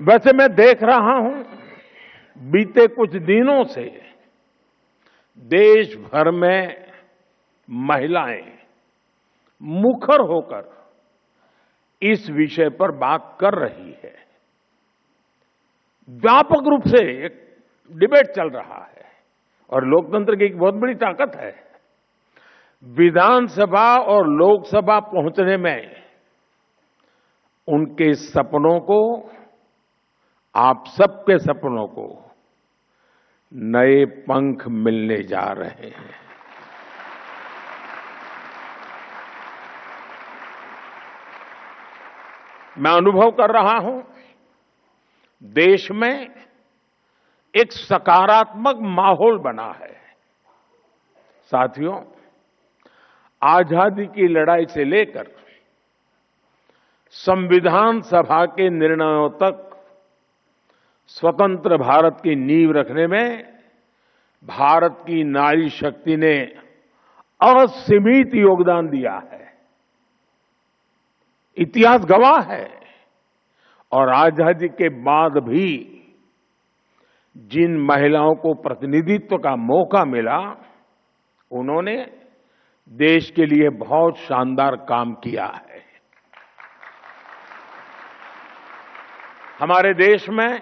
वैसे मैं देख रहा हूं बीते कुछ दिनों से देश भर में महिलाएं मुखर होकर इस विषय पर बात कर रही है। व्यापक रूप से एक डिबेट चल रहा है और लोकतंत्र की एक बहुत बड़ी ताकत है। विधानसभा और लोकसभा पहुंचने में उनके सपनों को, आप सबके सपनों को नए पंख मिलने जा रहे हैं। मैं अनुभव कर रहा हूं, देश में एक सकारात्मक माहौल बना है। साथियों, आजादी की लड़ाई से लेकर संविधान सभा के निर्णयों तक स्वतंत्र भारत की नींव रखने में भारत की नारी शक्ति ने असीमित योगदान दिया है। इतिहास गवाह है। और आजादी के बाद भी जिन महिलाओं को प्रतिनिधित्व का मौका मिला, उन्होंने देश के लिए बहुत शानदार काम किया है। हमारे देश में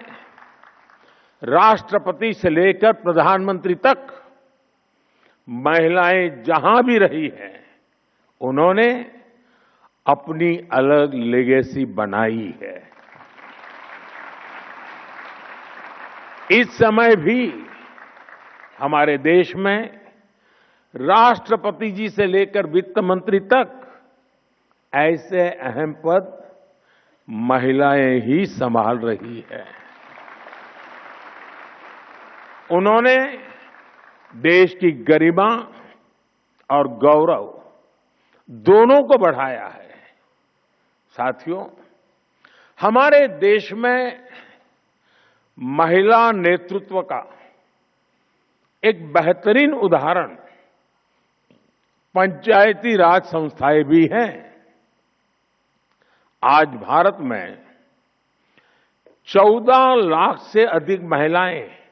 राष्ट्रपति से लेकर प्रधानमंत्री तक महिलाएं जहां भी रही हैं, उन्होंने अपनी अलग लेगेसी बनाई है। इस समय भी हमारे देश में राष्ट्रपति जी से लेकर वित्त मंत्री तक ऐसे अहम पद महिलाएं ही संभाल रही है। उन्होंने देश की गरिमा और गौरव दोनों को बढ़ाया है। साथियों, हमारे देश में महिला नेतृत्व का एक बेहतरीन उदाहरण पंचायती राज संस्थाएं भी हैं। आज भारत में 14 लाख से अधिक महिलाएं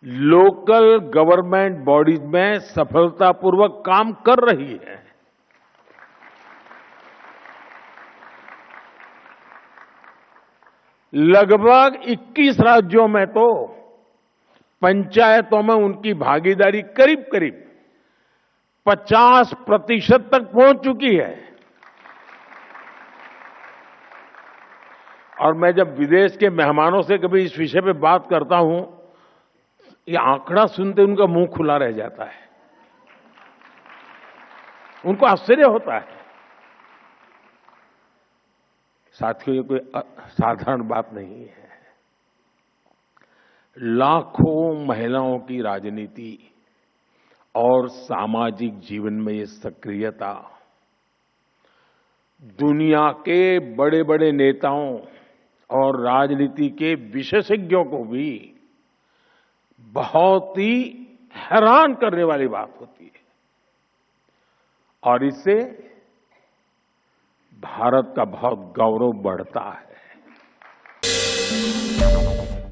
लोकल गवर्नमेंट बॉडीज में सफलतापूर्वक काम कर रही है। लगभग 21 राज्यों में तो पंचायतों में उनकी भागीदारी करीब करीब 50% तक पहुंच चुकी है। और मैं जब विदेश के मेहमानों से कभी इस विषय पे बात करता हूं, ये आंकड़ा सुनते उनका मुंह खुला रह जाता है। उनको आश्चर्य होता है। साथियों, ये कोई साधारण बात नहीं है। लाखों महिलाओं की राजनीति और सामाजिक जीवन में ये सक्रियता दुनिया के बड़े बड़े नेताओं और राजनीति के विशेषज्ञों को भी बहुत ही हैरान करने वाली बात होती है। और इससे भारत का बहुत गौरव बढ़ता है।